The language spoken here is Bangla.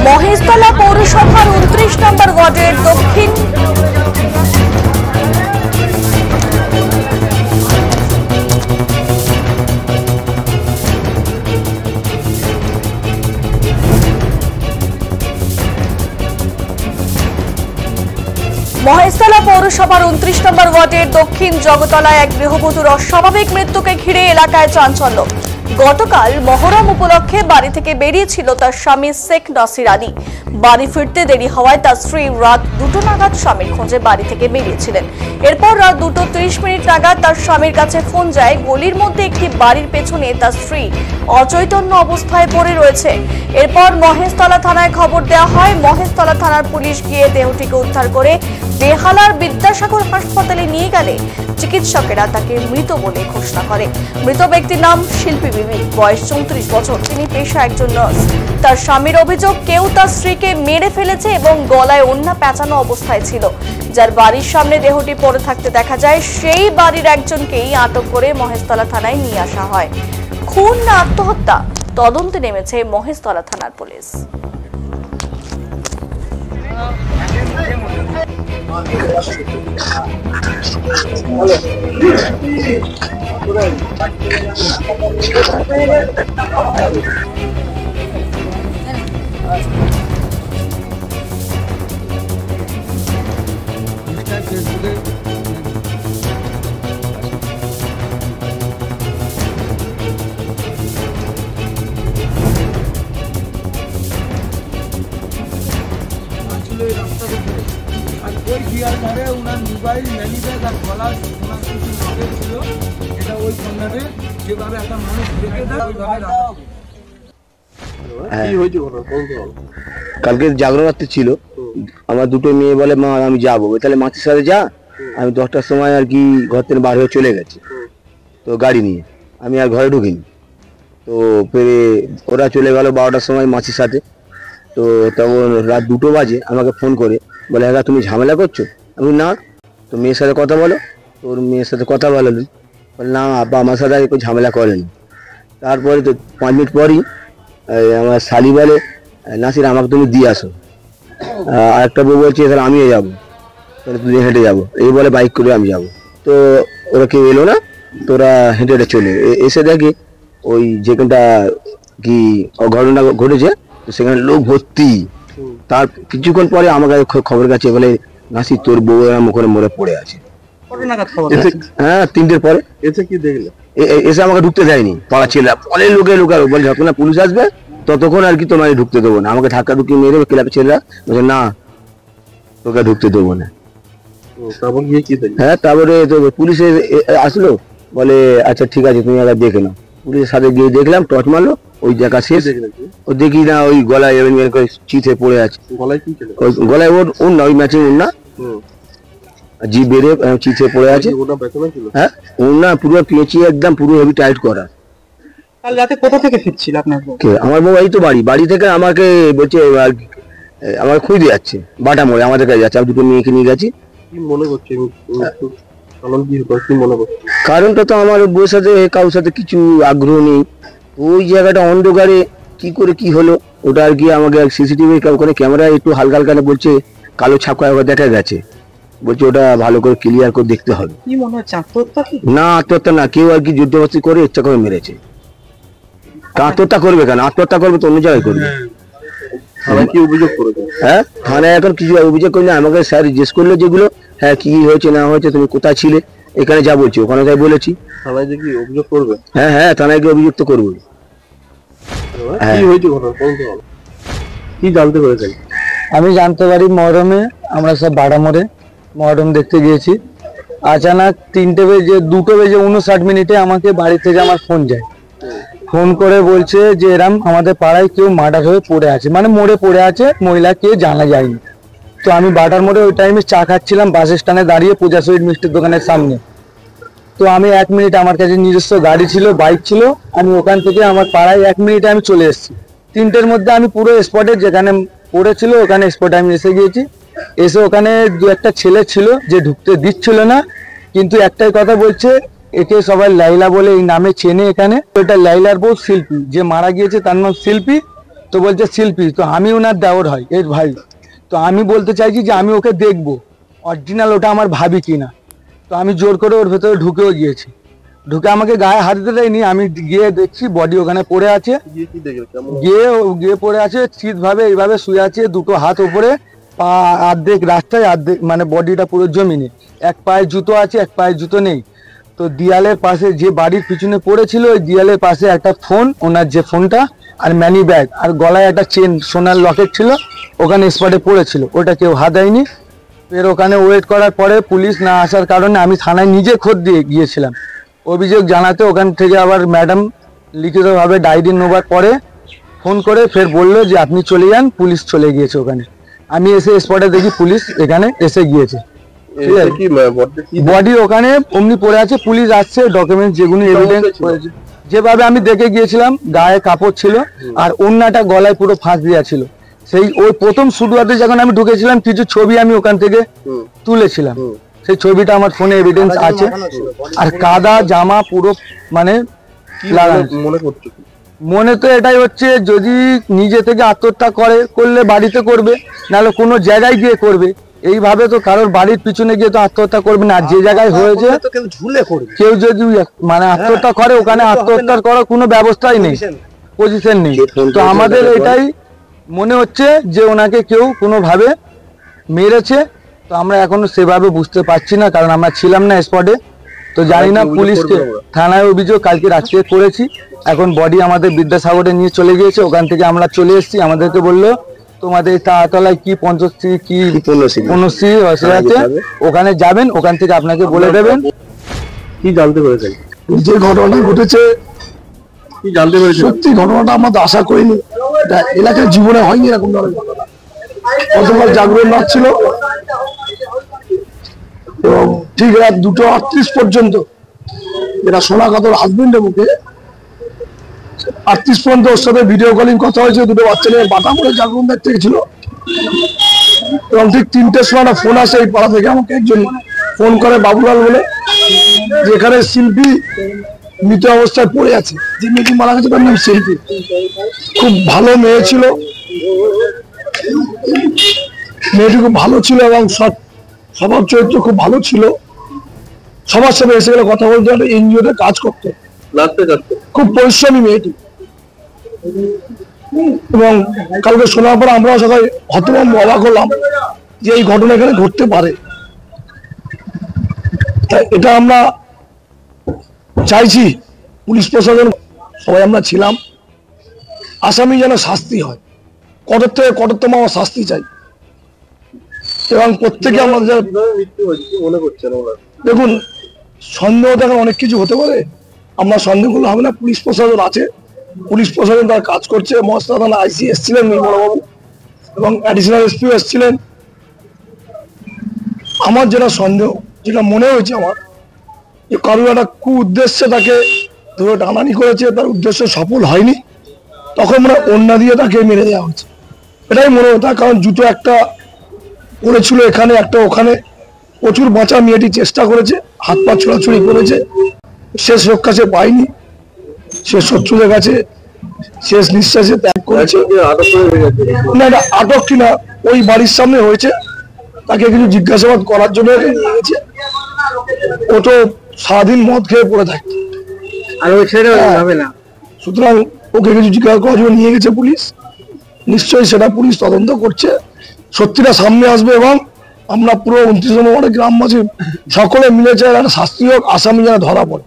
মহেশতলা পৌরসভার 29 নম্বর ওয়ার্ডের দক্ষিণ মহেশতলা পৌরসভার 29 নম্বর ওয়ার্ডের দক্ষিণ জগতলায় এক গৃহবধূর অস্বাভাবিক মৃত্যুকে ঘিরে এলাকায় চাঞ্চল্য। গতকাল মহরম উপলক্ষে বাড়ি থেকে বেরিয়েছিল তার স্বামী শেখ নাসির আলী। বাড়ি ফিরতে দেরি হওয়ায় তার স্ত্রী রাত 2টো নাগাদ স্বামীর খোঁজে বাড়ি থেকে বেরিয়েছিলেন। এরপর রাত 2:30 নাগাদ তার স্বামীর কাছে ফোন যায় গলির মধ্যে একটি বাড়ির পেছনে তার স্ত্রী অচৈতন্য অবস্থায় পড়ে রয়েছে। এরপর মহেশতলা থানায় খবর দেওয়া হয়। মহেশতলা থানার পুলিশ গিয়ে দেহটিকে উদ্ধার করে বেহালার বিদ্যাসাগর হাসপাতালে নিয়ে গেলে চিকিৎসকেরা তাকে মৃত বলে ঘোষণা করে। মৃত ব্যক্তির নাম শিল্পী বিবি, বয়স 34 বছর। তিনি পেশা একজন নার্স। তার স্বামীর অভিযোগ কেউ তার স্ত্রীকে মেরে ফেলেছে এবং গলায় ওড়না পেঁচানো অবস্থায় ছিল। যার বাড়ির সামনে দেহটি পড়ে থাকতে দেখা যায় সেই বাড়ির একজনকেই আটক করে মহেশতলা থানায় নিয়ে আসা হয়। খুন না আত্মহত্যা তদন্তে নেমেছে মহেশতলা থানার পুলিশ। কালকে জাগরণ রাত্রি ছিল, আমার দুটো মেয়ে বলে মা আমি যাবো, তাহলে মাছের সাথে যা। আমি 10টার সময় আর কি ঘর থেকে বার হয়ে চলে গেছি তো গাড়ি নিয়ে, আমি আর ঘরে ঢুকিনি। তো ফেরে ওরা চলে গেল 12টার সময় মাছের সাথে। তো তখন রাত 2টো বাজে আমাকে ফোন করে বলে হ্যাঁ তুমি ঝামেলা করছো? আমি না, তো মেয়ের সাথে কথা বলো। তোর মেয়ের সাথে কথা বলালেন, বলে না আব্বা আমার সাথে একটু ঝামেলা করেনি। তারপরে তো 5 মিনিট পরই আমার শালি বলে নাসির আমাকে তুমি দিয়ে আসো। আর একটা বউ বলছে তাহলে আমিও যাবো, তাহলে তুই হেঁটে যাবো, এই বলে বাইক করে আমি যাবো। তো ওরা কেউ এলো না, তো ওরা হেঁটে হেঁটে চলে এসে দেখে ওই যেখানটা কি ঘটনা ঘটেছে তো সেখানে লোক ভর্তি। তার কিছুক্ষণ পরে আমার কাছে খবর গেছে বলে নাসির তোর বউ এরম ওখানে মরে পড়ে আছে। হ্যাঁ 3টের পরে এসে কি দেখলে? এসে আমাকে ঢুকতে দেয়নি, পাড়া ছেলে অনেক লোকে লোকার বলে যখন না পুলিশ আসবে ততক্ষণ আর কি তোমায় ঢুকতে দেবো না। আমাকে ধাক্কা ঢুকিয়ে মেরে ক্লাবের ছেলেরা বলছে না তোকে ঢুকতে দেবো না। হ্যাঁ তারপরে তো পুলিশ আসলো, বলে আচ্ছা ঠিক আছে তুমি আগে দেখে নাও। পুলিশের সাথে গিয়ে দেখলাম, টর্চ মারলো, ওই জায়গা শেষ। ও দেখি না ওই গলায় চিঠে পড়ে আছে। গলায় ওর না ওই ম্যাচিং ওর না জি বেড়ে চিঠে পড়ে আছে। হ্যাঁ ওর না পুরো পেঁচিয়ে একদম পুরো হেভি টাইট করা। কাল রাতে কোথা থেকে ফিরছিল আপনার বউ? আমার বউ এই তো বাড়ি থেকে আমাকে বলছে আমাকে খুঁজে যাচ্ছে, বাটা মোড়ে আমাদের কাছে যাচ্ছে। আমি দুটো মেয়েকে নিয়ে গেছি। কি মনে করছে কারণটা তো আমার বউয়ের সাথে কারোর সাথে কিছু আগ্রহ নেই। ওই জায়গাটা অন্ধকারে কি করে কি হলো ওটা আর কি আমাকে সিসিটিভি ওখানে ক্যামেরায় একটু হালকা হালকা বলছে কালো ছাপ দেখা গেছে, বলছে ওটা ভালো করে ক্লিয়ার করে দেখতে হবে। কি মনে হচ্ছে আত্মহত্যা? না আত্মহত্যা না, কেউ আর কি যুদ্ধবাস্তি করে ইচ্ছা করে মেরেছে। আত্মহত্যা করবে কেন? আত্মহত্যা করবে তো অন্য জায়গায় করবে। কি অভিযোগ করেছে? হ্যাঁ থানায় এখন কিছু অভিযোগ করি না, আমাকে স্যার জিজ্ঞেস করলো যেগুলো হ্যাঁ কি হয়েছে না হয়েছে তুমি কোথায় ছিলে, এখানে যা বলছি ওখানে তাই বলেছি। থানায় কি অভিযোগ করবে? হ্যাঁ থানায় গিয়ে অভিযোগ তো করবো। কি হয়েছে ঘটনা কি জানতে পেরেছেন? আমি জানতে পারি মহরমে আমরা সব বাড়া মোড়ে মহরম দেখতে গিয়েছি। আচানক 2:59 আমাকে বাড়ি থেকে আমার ফোন যায়। ফোন করে বলছে যে এরম আমাদের পাড়ায় কেউ মার্ডার হয়ে পড়ে আছে, মানে মোড়ে পড়ে আছে, মহিলা কে জানা যায়নি। তো আমি বাটার মোড়ে ওই টাইমে চা খাচ্ছিলাম বাস স্ট্যান্ডে দাঁড়িয়ে পূজা সুইট মিষ্টির দোকানের সামনে। তো আমি 1 মিনিট, আমার কাছে নিজস্ব গাড়ি ছিল, বাইক ছিল, আমি ওখান থেকে আমার পাড়ায় 1 মিনিটে আমি চলে এসেছি। 3টের মধ্যে আমি পুরো স্পটে যেখানে পড়েছিল ওখানে স্পটে আমি এসে গিয়েছি। এসে ওখানে দু একটা ছেলে ছিল যে ঢুকতে দিচ্ছিল না, কিন্তু একটাই কথা বলছে, একে সবাই লাইলা বলে এই নামে চেনে এখানে। এটা লাইলার বউ শিল্পী, যে মারা গিয়েছে তার নাম শিল্পী। তো বলছে শিল্পী, তো আমি ওনার দেওর হয়, এর ভাই। তো আমি বলতে চাইছি যে আমি ওকে দেখবো অরিজিনাল ওটা আমার ভাবি কিনা। তো আমি জোর করে ওর ভেতরে ঢুকেও গিয়েছি। ঢুকে আমাকে গায়ে হাত দিতে দেয়নি, আমি গিয়ে দেখছি বডি ওখানে পড়ে আছে। কি দেখলে কেমন? গিয়ে পড়ে আছে চিত ভাবে, এইভাবে শুয়ে আছে, দুটো হাত ওপরে, পা অর্ধেক রাস্তায়, অর্ধেক মানে বডিটা পুরো জমিনে। এক পায়ে জুতো আছে, এক পায়ে জুতো নেই। তো দেয়ালের পাশে যে বাড়ির পিছনে পড়েছিল, ওই দেয়ালের পাশে একটা ফোন, ওনার যে ফোনটা, আর ম্যানি ব্যাগ, আর গলায় একটা চেন সোনার লকেট ছিল, ওখানে স্পটে পড়েছিল। ওটা কেউ হাত দেয়নি। এর ওখানে ওয়েট করার পরে পুলিশ না আসার কারণে আমি থানায় নিজে খোঁজ দিয়ে গিয়েছিলাম অভিযোগ জানাতে। ওখান থেকে আবার ম্যাডাম লিখিতভাবে ডায়েরি নেবার পরে ফোন করে ফের বললো যে আপনি চলে যান, পুলিশ চলে গিয়েছে ওখানে। আমি এসে স্পটে দেখি পুলিশ এখানে এসে গিয়েছে। বডি ওখানে অমনি পড়ে আছে, পুলিশ আসছে, ডকুমেন্ট যেগুলো এভিডেন্স হয়েছে যেভাবে আমি দেখে গিয়েছিলাম, গায়ে কাপড় ছিল আর ওড়নাটা গলায় পুরো ফাঁস দেওয়া ছিল। সেই ওই প্রথম শুরুতে যখন আমি ঢুকেছিলাম, কিছু ছবি আমি ওখান থেকে তুলেছিলাম, সেই ছবিটা আমার ফোনে এভিডেন্স আছে। আর কাদা জামা পুরো মানে মনে করছো? মনে তো এটাই হচ্ছে, যদি নিজে থেকে আত্মহত্যা করলে বাড়িতে করবে, নাহলে কোনো জায়গায় গিয়ে করবে। এইভাবে তো কারোর বাড়ির পিছনে গিয়ে তো আত্মহত্যা করবে না। আর যে জায়গায় হয়েছে কেউ যদি মানে আত্মহত্যা করে, ওখানে আত্মহত্যার করার কোনো ব্যবস্থাই নেই, পজিশন নেই। তো আমাদের এটাই মনে হচ্ছে যে ওনাকে কেউ কোনোভাবে মেরেছে। তো আমরা এখনো সেভাবে বুঝতে পারছি না, কারণ আমরা ছিলাম না স্পটে। তো জানি না, পুলিশকে থানায় অভিযোগ কালকে রাত্রে করেছি। এখন বডি আমাদের বিদ্যাসাগরে নিয়ে চলে গিয়েছে, ওখান থেকে আমরা চলে এসেছি। আমাদেরকে বললো তোমাদের তাড়াতলায় কি পঞ্চশ্রী কি পূর্ণশ্রী আছে, ওখানে যাবেন, ওখান থেকে আপনাকে বলে দেবেন। কি জানতে পেরেছেন? যে ঘটনাটা ঘটেছে, কি জানতে পেরেছেন? সত্যি ঘটনাটা আমরা তো আশা করিনি, এটা এলাকার জীবনে হয়নি এরকম ধরনের ঘটনা। গতকাল জাগরণ রাত ছিল এবং ঠিক রাত 2:38 পর্যন্ত, যেটা শোনা কথা হাজবেন্ডের মুখে, 38 পর্যন্ত ওর সাথে ভিডিও কলিং কথা হয়েছে। দুটো বাচ্চা নিয়ে বাটা করে জাগরণ দেখতে গেছিল এবং ঠিক 3টের সময় একটা ফোন আসে এই পাড়া থেকে। আমাকে একজন ফোন করে, বাবুলাল বলে, যেখানে শিল্পী মৃত অবস্থায় পড়ে আছে, যে মেয়েটি মারা গেছে তার নাম শিল্পী। খুব ভালো মেয়ে ছিল, মেয়েটি খুব ভালো ছিল এবং স্বভাব চরিত্র খুব ভালো ছিল। সবার সাথে এসে গেলে কথা বলতে, একটা এনজিওতে কাজ করতো, খুব পরিশ্রমী মেয়েটি। এবং কালকে শোনার পর আমরাও সবাই হতভম্ব, অবাক হলাম যে এই ঘটনা এখানে ঘটতে পারে। তাই এটা আমরা চাইছি পুলিশ প্রশাসন, সবাই আমরা ছিলাম, আসামি যেন শাস্তি হয়, কঠোর থেকে কঠোরতম শাস্তি চাই। এবং প্রত্যেকে আমাদের মনে করছেন? দেখুন, সন্দেহ তো এখন অনেক কিছু হতে পারে, আমরা সন্দেহ করলে হবে না। পুলিশ প্রশাসন আছে, পুলিশ প্রশাসন তার কাজ করছে। মহাস্তা থানা আইসি এসছিলেন বড়বাবু, এবং অ্যাডিশনাল এসপিও এসছিলেন। আমার যেটা সন্দেহ, যেটা মনে হয়েছে আমার, যে কারোর একটা উদ্দেশ্যে তাকে ধরে টানানি করেছে, তার উদ্দেশ্য সফল হয়নি, তখন মানে ওড়না দিয়ে তাকে মেরে দেওয়া হয়েছে, এটাই মনে হতো। কারণ জুতো একটা পড়েছিল এখানে, একটা ওখানে, প্রচুর বাঁচা মেয়েটি চেষ্টা করেছে, হাত পা ছোড়াছুড়ি করেছে, শেষ রক্ষা সে পায়নি, সে শত্রুদের কাছে শেষ নিঃশ্বাসে ত্যাগ করেছে। না, এটা আটক কিনা ওই বাড়ির সামনে হয়েছে, তাকে কিছু জিজ্ঞাসাবাদ করার জন্য নিয়ে গেছে। ও তো সারাদিন মদ খেয়ে পড়ে থাকে, আর ওই ছেড়ে হবে না, সুতরাং ওকে কিছু জিজ্ঞাসা করার জন্য নিয়ে গেছে পুলিশ। নিশ্চয়ই সেটা পুলিশ তদন্ত করছে, সত্যিটা সামনে আসবে। এবং আমরা পুরো 29 নম্বর ওয়ার্ডের গ্রামবাসী সকলে মিলে চাই একটা শাস্তি হোক, আসামি যেন ধরা পড়ে।